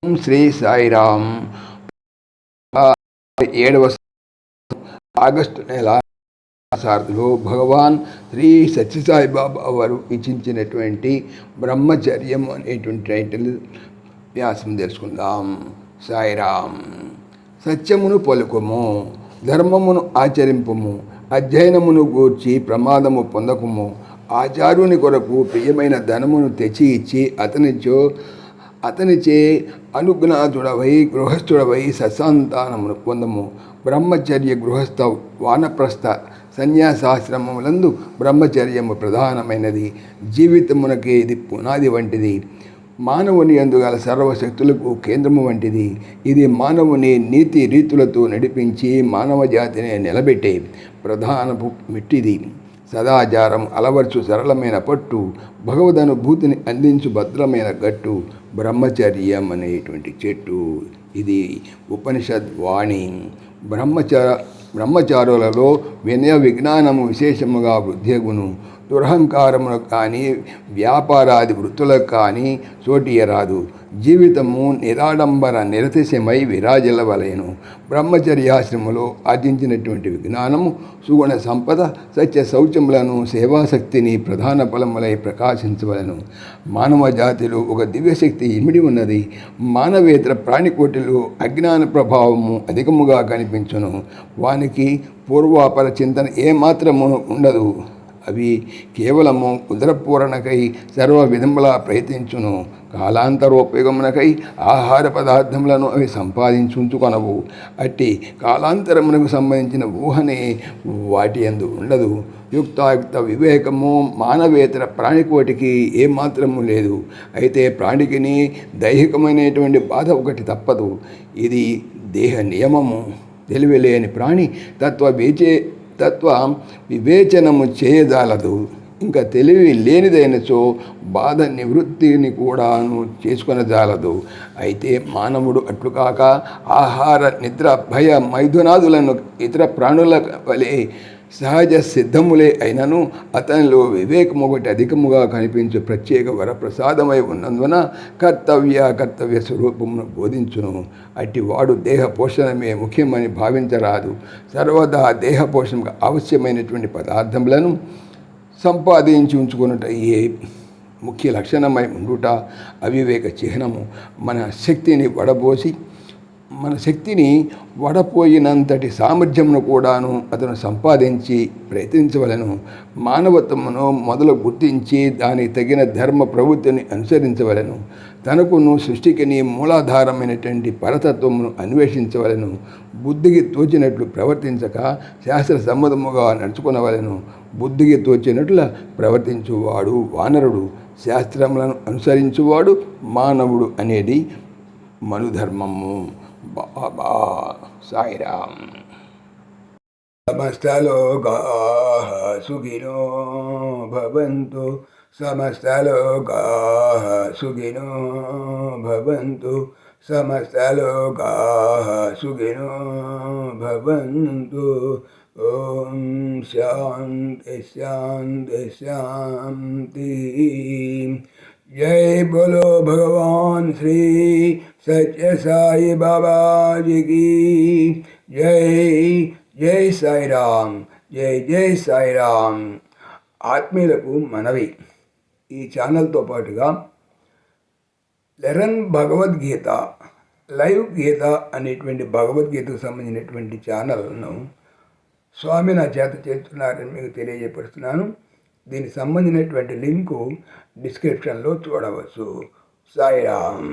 శ్రీ సాయిరామ్. 7వ ఆగస్టు నెల సార్లు భగవాన్ శ్రీ సత్యసాయిబాబా వారు ఇచ్చించినటువంటి బ్రహ్మచర్యం అనేటువంటి టైటిల్ వ్యాసం తెలుసుకుందాం. సాయిరామ్. సత్యమును పలుకుము, ధర్మమును ఆచరింపుము, అధ్యయనమును గూర్చి ప్రమాదము పొందకుము, ఆచార్యుని కొరకు ప్రియమైన ధనమును తెచ్చి ఇచ్చి అతనిచే అనుజ్ఞాతుడవై గృహస్థుడవై సత్సంతానమును పొందము. బ్రహ్మచర్య గృహస్థ వానప్రస్థ సన్యాసాశ్రమములందు బ్రహ్మచర్యము ప్రధానమైనది. జీవితమునకే ఇది పునాది వంటిది. మానవుని యందుగల సర్వశక్తులకు కేంద్రము వంటిది. ఇది మానవుని నీతి రీతులతో నడిపించి మానవ జాతిని నిలబెట్టే ప్రధానపు మిట్టిది. సదాచారం అలవర్చు సరళమైన పట్టు, భగవదనుభూతిని అందించు భద్రమైన గట్టు బ్రహ్మచర్యం అనేటువంటి చెట్టు. ఇది ఉపనిషద్ వాణి. బ్రహ్మచారులలో వినయ విజ్ఞానము విశేషముగా వృద్ధిగును. దురహంకారమును కానీ వ్యాపారాది వృత్తులకు కానీ చోటియరాదు. జీవితము నిరాడంబర నిరతిశమై విరాజిల్లవలేను. బ్రహ్మచర్యాశ్రమంలో ఆర్జించినటువంటి విజ్ఞానము, సుగుణ సంపద, సత్య శౌచములను, సేవాశక్తిని ప్రధాన ఫలములై ప్రకాశించవలను. మానవ జాతిలో ఒక దివ్యశక్తి ఇమిడి ఉన్నది. మానవేతర ప్రాణికోటిలో అజ్ఞాన ప్రభావము అధికముగా కనిపించును. వానికి పూర్వాపర చింతన ఏమాత్రము ఉండదు. అవి కేవలము ఉదరపూరణకై సర్వ విధములా ప్రయత్నించును. కాలాంతరోపయోగమునకై ఆహార పదార్థములను అవి సంపాదించుకొనవు. అట్టి కాలాంతరమునకు సంబంధించిన ఊహనే వాటి యందు ఉండదు. యుక్తాయుక్త వివేకము మానవేతర ప్రాణికోటికి ఏమాత్రము లేదు. అయితే ప్రాణికిని దైహికమైనటువంటి బాధ ఒకటి తప్పదు. ఇది దేహ నియమము. తెలివిలేని ప్రాణి తత్వ వివేచనము చేయజాలదు. ఇంకా తెలివి లేనిదైనచో బాధ నివృత్తిని కూడాను చేసుకొనజాలదు. అయితే మానవుడు అట్లు కాక ఆహార, నిద్ర, భయ, మైథునాదులను ఇతర ప్రాణుల వలె సహజ సిద్ధములే అయినను అతనిలో వివేకం ఒకటి అధికముగా కనిపించు ప్రత్యేక వరప్రసాదమై ఉన్నందున కర్తవ్య స్వరూపమును బోధించును. అట్టి వాడు దేహ పోషణమే ముఖ్యమని భావించరాదు. సర్వదా దేహ పోషణకు అవశ్యమైనటువంటి పదార్థములను సంపాదించి ఉంచుకున్నట ఏ ముఖ్య లక్షణమై ఉండుట అవివేక చిహ్నము. మన శక్తిని వడపోయినంతటి సామర్థ్యమును కూడాను అతను సంపాదించి ప్రయత్నించవలను. మానవత్వమును మొదలు గుర్తించి దానికి తగిన ధర్మ ప్రవృత్తిని అనుసరించవలను. తనకును సృష్టికిని మూలాధారమైనటువంటి పరతత్వమును అన్వేషించవలను. బుద్ధికి తోచినట్లు ప్రవర్తించక శాస్త్ర సమ్మతముగా నడుచుకునవలను. బుద్ధికి తోచినట్ల ప్రవర్తించువాడు వానరుడు, శాస్త్రములను అనుసరించువాడు మానవుడు అనేది మనుధర్మము. బాబా సాయిరామ్. సమస్తలోకాః సుఖినో భవంతు. సమస్తలోకాః సుఖినో భవంతు. సమస్తలోకాః సుఖినో భవంతు. ఓం శాంతి శాంతి శాంతి. जय बोलो भगवान श्री सत्य साई बाबा जी की जय. जय साई राम. जय साई राम. ఆత్మీయులకు మనవి, ఈ ఛానల్తో పాటుగా లెరన్ భగవద్గీత లైవ్ గీత అనేటువంటి భగవద్గీతకు సంబంధించినటువంటి ఛానల్ను స్వామి నా చేత చేస్తున్నారని మీకు తెలియజేపడుతున్నాను. దీనికి సంబంధించినటువంటి లింకు డిస్క్రిప్షన్లో చూడవచ్చు. సాయిరామ్.